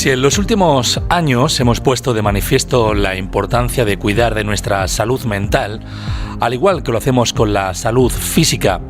Si en los últimos años hemos puesto de manifiesto la importancia de cuidar de nuestra salud mental, al igual que lo hacemos con la salud física,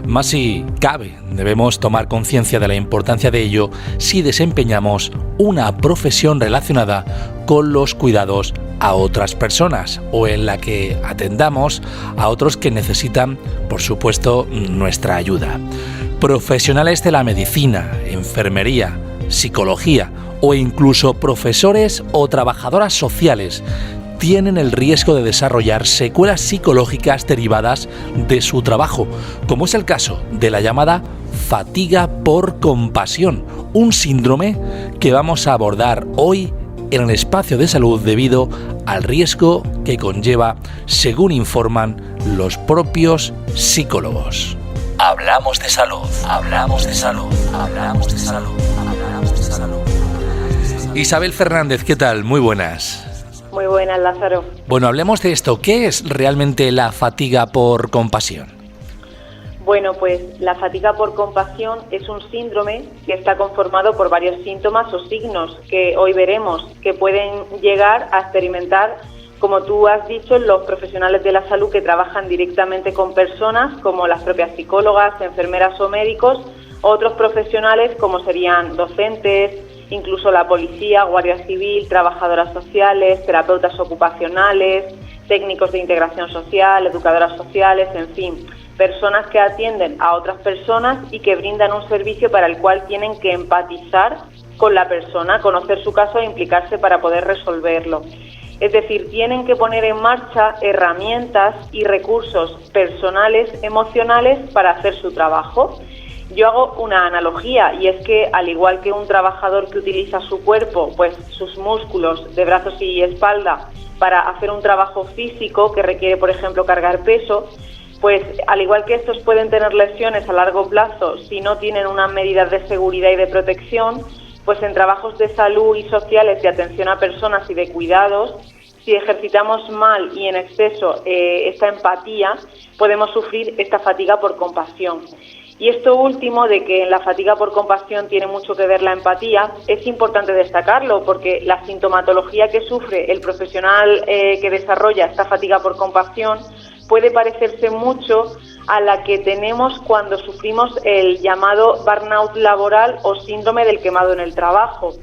más si cabe, debemos tomar conciencia de la importancia de ello si desempeñamos una profesión relacionada con los cuidados a otras personas o en la que atendamos a otros que necesitan, por supuesto, nuestra ayuda. Profesionales de la medicina, enfermería, psicología o incluso profesores o trabajadoras sociales tienen el riesgo de desarrollar secuelas psicológicas derivadas de su trabajo, como es el caso de la llamada fatiga por compasión, un síndrome que vamos a abordar hoy en el espacio de salud debido al riesgo que conlleva, según informan los propios psicólogos. Hablamos de salud, hablamos de salud, hablamos de salud, hablamos de salud. Isabel Fernández, ¿qué tal? Muy buenas. Muy buenas, Lázaro. Bueno, hablemos de esto. ¿Qué es realmente la fatiga por compasión? Bueno, pues la fatiga por compasión es un síndrome que está conformado por varios síntomas o signos que hoy veremos que pueden llegar a experimentar, como tú has dicho, los profesionales de la salud que trabajan directamente con personas, como las propias psicólogas, enfermeras o médicos, otros profesionales como serían docentes, incluso la policía, guardia civil, trabajadoras sociales, terapeutas ocupacionales, técnicos de integración social, educadoras sociales, en fin, personas que atienden a otras personas y que brindan un servicio para el cual tienen que empatizar con la persona, conocer su caso e implicarse para poder resolverlo. Es decir, tienen que poner en marcha herramientas y recursos personales, emocionales para hacer su trabajo. Yo hago una analogía y es que al igual que un trabajador que utiliza su cuerpo, pues sus músculos de brazos y espalda para hacer un trabajo físico que requiere, por ejemplo, cargar peso, pues al igual que estos pueden tener lesiones a largo plazo si no tienen unas medidas de seguridad y de protección, pues en trabajos de salud y sociales de atención a personas y de cuidados, si ejercitamos mal y en exceso esta empatía, podemos sufrir esta fatiga por compasión. Y esto último, de que en la fatiga por compasión tiene mucho que ver la empatía, es importante destacarlo porque la sintomatología que sufre el profesional que desarrolla esta fatiga por compasión puede parecerse mucho a la que tenemos cuando sufrimos el llamado burnout laboral o síndrome del quemado en el trabajo.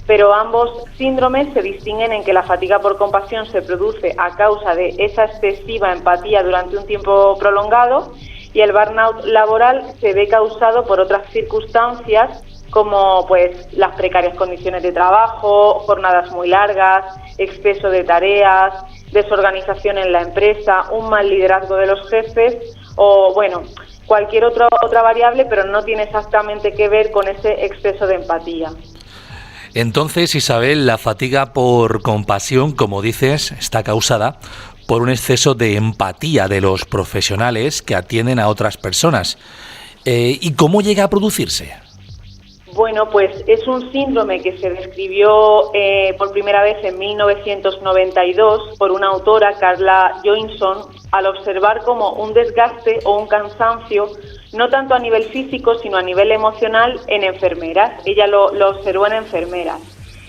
Pero ambos síndromes se distinguen en que la fatiga por compasión se produce a causa de esa excesiva empatía durante un tiempo prolongado y el burnout laboral se ve causado por otras circunstancias como pues las precarias condiciones de trabajo, jornadas muy largas, exceso de tareas, desorganización en la empresa, un mal liderazgo de los jefes o bueno, cualquier otra variable, pero no tiene exactamente que ver con ese exceso de empatía. Entonces, Isabel, la fatiga por compasión, como dices, está causada por un exceso de empatía de los profesionales que atienden a otras personas. ¿Y cómo llega a producirse? Bueno, pues es un síndrome que se describió por primera vez en 1992 por una autora, Carla Johansson, al observar como un desgaste o un cansancio, no tanto a nivel físico, sino a nivel emocional en enfermeras. Ella lo observó en enfermeras.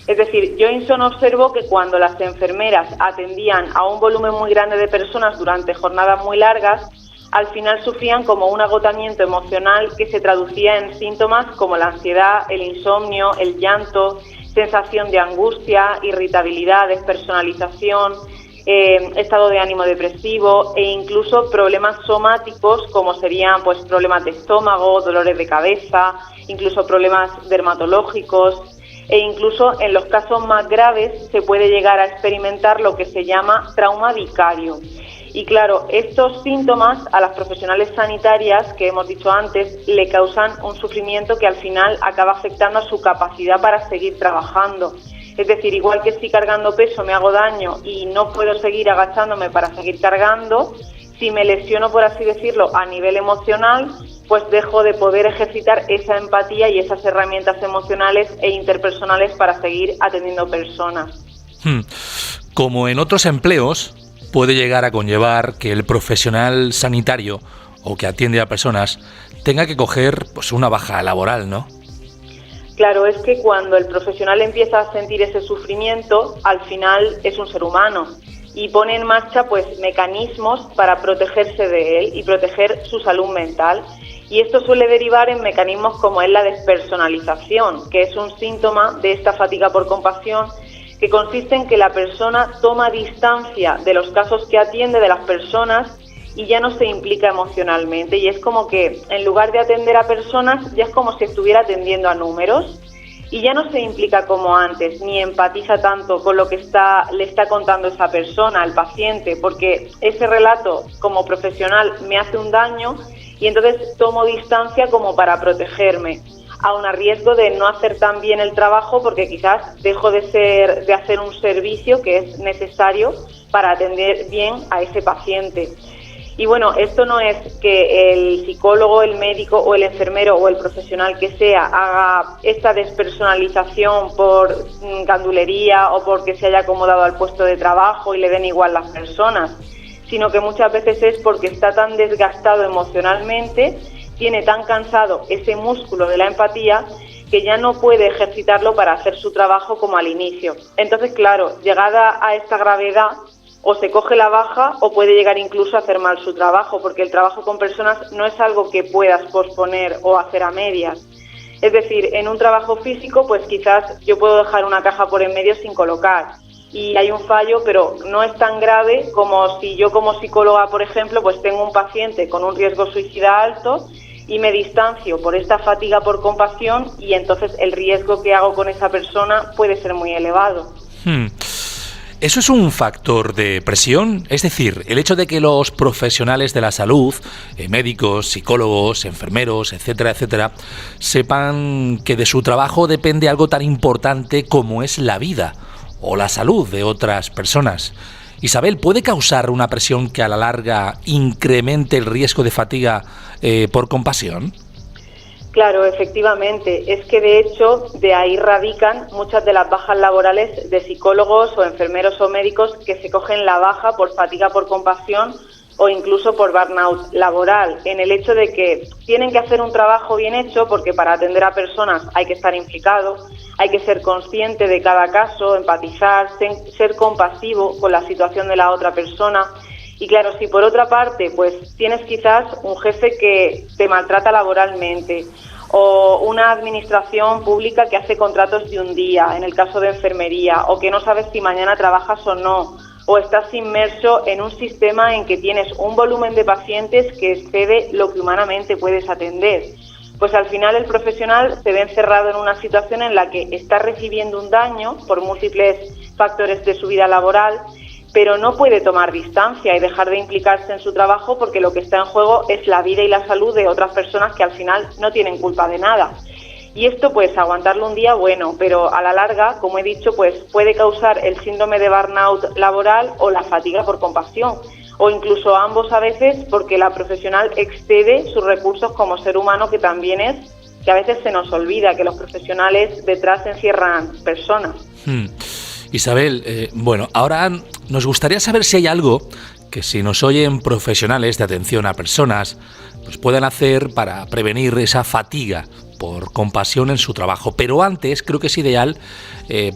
Es decir, Johansson observó que cuando las enfermeras atendían a un volumen muy grande de personas durante jornadas muy largas, al final sufrían como un agotamiento emocional que se traducía en síntomas como la ansiedad, el insomnio, el llanto, sensación de angustia, irritabilidad, despersonalización, estado de ánimo depresivo e incluso problemas somáticos como serían pues problemas de estómago, dolores de cabeza, incluso problemas dermatológicos e incluso en los casos más graves se puede llegar a experimentar lo que se llama trauma vicario. Y claro, estos síntomas a las profesionales sanitarias que hemos dicho antes le causan un sufrimiento que al final acaba afectando a su capacidad para seguir trabajando. Es decir, igual que si cargando peso me hago daño y no puedo seguir agachándome para seguir cargando, si me lesiono, por así decirlo, a nivel emocional, pues dejo de poder ejercitar esa empatía y esas herramientas emocionales e interpersonales para seguir atendiendo personas. Como en otros empleos, puede llegar a conllevar que el profesional sanitario o que atiende a personas tenga que coger pues una baja laboral, ¿no? Claro, es que cuando el profesional empieza a sentir ese sufrimiento, al final es un ser humano y pone en marcha pues mecanismos para protegerse de él y proteger su salud mental. Y esto suele derivar en mecanismos como es la despersonalización, que es un síntoma de esta fatiga por compasión, que consiste en que la persona toma distancia de los casos que atiende, de las personas, y ya no se implica emocionalmente. Y es como que en lugar de atender a personas, ya es como si estuviera atendiendo a números, y ya no se implica como antes, ni empatiza tanto con lo que le está contando esa persona, el paciente, porque ese relato como profesional me hace un daño y entonces tomo distancia como para protegerme, aun a riesgo de no hacer tan bien el trabajo porque quizás dejo de hacer un servicio que es necesario para atender bien a ese paciente. Y bueno, esto no es que el psicólogo, el médico o el enfermero o el profesional que sea haga esta despersonalización por gandulería o porque se haya acomodado al puesto de trabajo y le den igual las personas, sino que muchas veces es porque está tan desgastado emocionalmente, tiene tan cansado ese músculo de la empatía que ya no puede ejercitarlo para hacer su trabajo como al inicio. Entonces, claro, llegada a esta gravedad, o se coge la baja o puede llegar incluso a hacer mal su trabajo, porque el trabajo con personas no es algo que puedas posponer o hacer a medias. Es decir, en un trabajo físico, pues quizás yo puedo dejar una caja por en medio sin colocar y hay un fallo, pero no es tan grave como si yo como psicóloga, por ejemplo, pues tengo un paciente con un riesgo suicida alto y me distancio por esta fatiga por compasión y entonces el riesgo que hago con esa persona puede ser muy elevado. ¿Eso es un factor de presión? Es decir, el hecho de que los profesionales de la salud, médicos, psicólogos, enfermeros, etcétera, etcétera, sepan que de su trabajo depende algo tan importante como es la vida o la salud de otras personas. Isabel, ¿puede causar una presión que a la larga incremente el riesgo de fatiga por compasión? Claro, efectivamente. Es que de hecho de ahí radican muchas de las bajas laborales de psicólogos o enfermeros o médicos que se cogen la baja por fatiga por compasión o incluso por burnout laboral, en el hecho de que tienen que hacer un trabajo bien hecho porque para atender a personas hay que estar implicado, hay que ser consciente de cada caso, empatizar, ser compasivo con la situación de la otra persona. Y claro, si por otra parte pues tienes quizás un jefe que te maltrata laboralmente o una administración pública que hace contratos de un día, en el caso de enfermería, o que no sabes si mañana trabajas o no, o estás inmerso en un sistema en que tienes un volumen de pacientes que excede lo que humanamente puedes atender, pues al final el profesional se ve encerrado en una situación en la que está recibiendo un daño por múltiples factores de su vida laboral, pero no puede tomar distancia y dejar de implicarse en su trabajo porque lo que está en juego es la vida y la salud de otras personas que al final no tienen culpa de nada. Y esto pues aguantarlo un día bueno, pero a la larga, como he dicho, pues puede causar el síndrome de burnout laboral o la fatiga por compasión, o incluso ambos a veces porque la profesional excede sus recursos como ser humano que también es, que a veces se nos olvida que los profesionales detrás encierran personas. Isabel, bueno, ahora nos gustaría saber si hay algo que si nos oyen profesionales de atención a personas, pues puedan hacer para prevenir esa fatiga por compasión en su trabajo. Pero antes creo que es ideal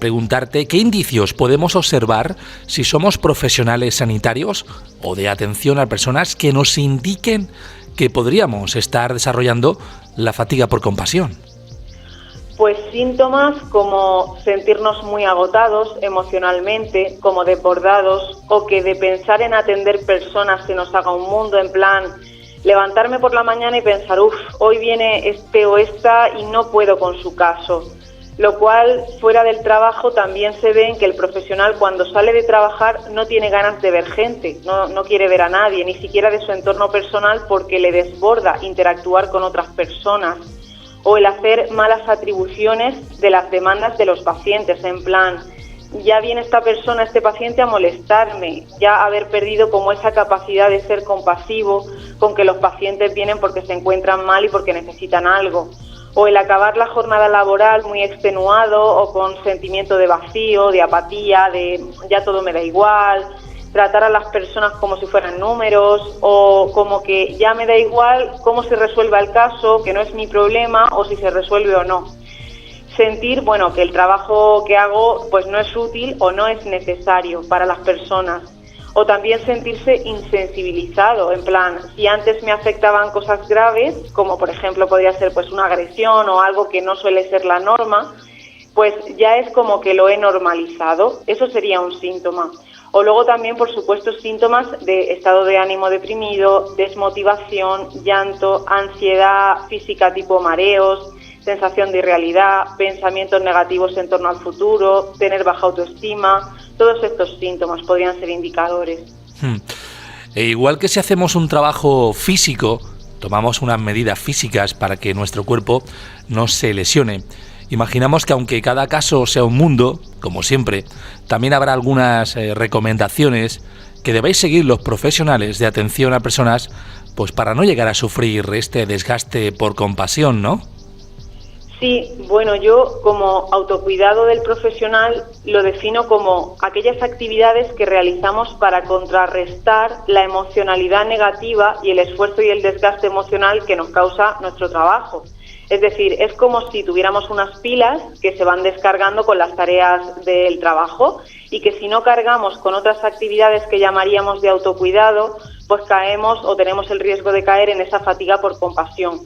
preguntarte qué indicios podemos observar si somos profesionales sanitarios o de atención a personas que nos indiquen que podríamos estar desarrollando la fatiga por compasión. Pues síntomas como sentirnos muy agotados emocionalmente, como desbordados, o que de pensar en atender personas se nos haga un mundo, en plan levantarme por la mañana y pensar, hoy viene este o esta y no puedo con su caso. Lo cual, fuera del trabajo, también se ve en que el profesional cuando sale de trabajar no tiene ganas de ver gente, no quiere ver a nadie, ni siquiera de su entorno personal porque le desborda interactuar con otras personas. O el hacer malas atribuciones de las demandas de los pacientes, en plan, ya viene esta persona, este paciente a molestarme, ya haber perdido como esa capacidad de ser compasivo con que los pacientes vienen porque se encuentran mal y porque necesitan algo. O el acabar la jornada laboral muy extenuado o con sentimiento de vacío, de apatía, de ya todo me da igual, tratar a las personas como si fueran números o como que ya me da igual cómo se resuelva el caso, que no es mi problema o si se resuelve o no. sentir, bueno, que el trabajo que hago pues no es útil o no es necesario para las personas. O también sentirse insensibilizado, en plan, si antes me afectaban cosas graves, como por ejemplo podría ser pues una agresión o algo que no suele ser la norma, pues ya es como que lo he normalizado. Eso sería un síntoma. O luego también, por supuesto, síntomas de estado de ánimo deprimido, desmotivación, llanto, ansiedad física tipo mareos, sensación de irrealidad, pensamientos negativos en torno al futuro, tener baja autoestima. Todos estos síntomas podrían ser indicadores. E igual que si hacemos un trabajo físico, tomamos unas medidas físicas para que nuestro cuerpo no se lesione. Imaginamos que aunque cada caso sea un mundo, como siempre, también habrá algunas recomendaciones que debéis seguir los profesionales de atención a personas, pues para no llegar a sufrir este desgaste por compasión, ¿no? Sí, bueno, yo como autocuidado del profesional lo defino como aquellas actividades que realizamos para contrarrestar la emocionalidad negativa y el esfuerzo y el desgaste emocional que nos causa nuestro trabajo. Es decir, es como si tuviéramos unas pilas que se van descargando con las tareas del trabajo y que si no cargamos con otras actividades que llamaríamos de autocuidado, pues caemos o tenemos el riesgo de caer en esa fatiga por compasión.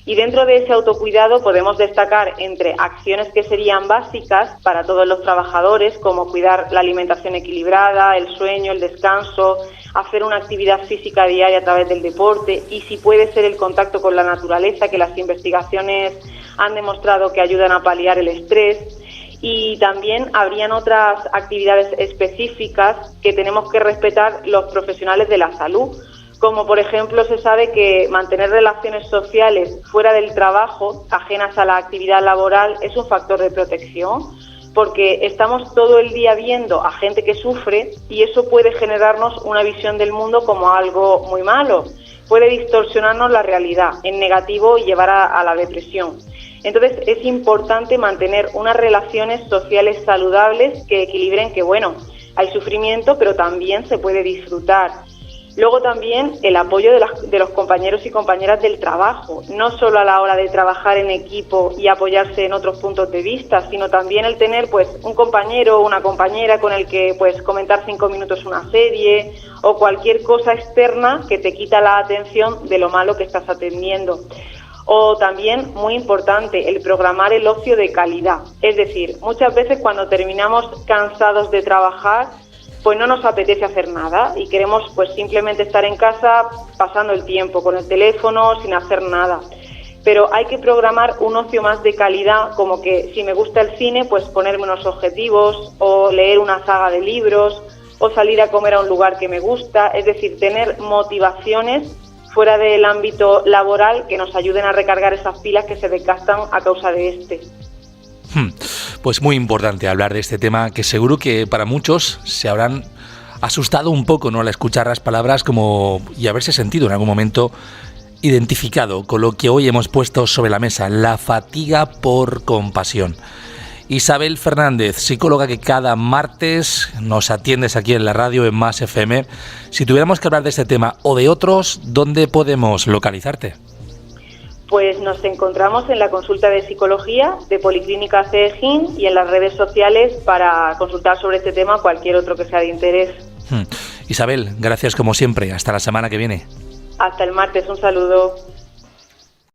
Y dentro de ese autocuidado podemos destacar entre acciones que serían básicas para todos los trabajadores, como cuidar la alimentación equilibrada, el sueño, el descanso, hacer una actividad física diaria a través del deporte y si puede ser el contacto con la naturaleza, que las investigaciones han demostrado que ayudan a paliar el estrés. Y también habrían otras actividades específicas que tenemos que respetar los profesionales de la salud, como por ejemplo se sabe que mantener relaciones sociales fuera del trabajo, ajenas a la actividad laboral, es un factor de protección, porque estamos todo el día viendo a gente que sufre y eso puede generarnos una visión del mundo como algo muy malo, puede distorsionarnos la realidad en negativo y llevar a la depresión. Entonces es importante mantener unas relaciones sociales saludables que equilibren que, bueno, hay sufrimiento, pero también se puede disfrutar. Luego también el apoyo de los compañeros y compañeras del trabajo, no solo a la hora de trabajar en equipo y apoyarse en otros puntos de vista, sino también el tener pues un compañero o una compañera con el que pues comentar 5 minutos una serie o cualquier cosa externa que te quita la atención de lo malo que estás atendiendo. O también, muy importante, el programar el ocio de calidad. Es decir, muchas veces cuando terminamos cansados de trabajar, pues no nos apetece hacer nada y queremos pues simplemente estar en casa pasando el tiempo con el teléfono sin hacer nada. Pero hay que programar un ocio más de calidad, como que si me gusta el cine, pues ponerme unos objetivos o leer una saga de libros o salir a comer a un lugar que me gusta, es decir, tener motivaciones fuera del ámbito laboral que nos ayuden a recargar esas pilas que se desgastan a causa de este. Pues muy importante hablar de este tema que seguro que para muchos se habrán asustado un poco, ¿no?, al escuchar las palabras y haberse sentido en algún momento identificado con lo que hoy hemos puesto sobre la mesa, la fatiga por compasión. Isabel Fernández, psicóloga que cada martes nos atiendes aquí en la radio en Más FM. Si tuviéramos que hablar de este tema o de otros, ¿dónde podemos localizarte? Pues nos encontramos en la consulta de psicología de Policlínica CEGIN y en las redes sociales para consultar sobre este tema o cualquier otro que sea de interés. Isabel, gracias como siempre. Hasta la semana que viene. Hasta el martes, un saludo.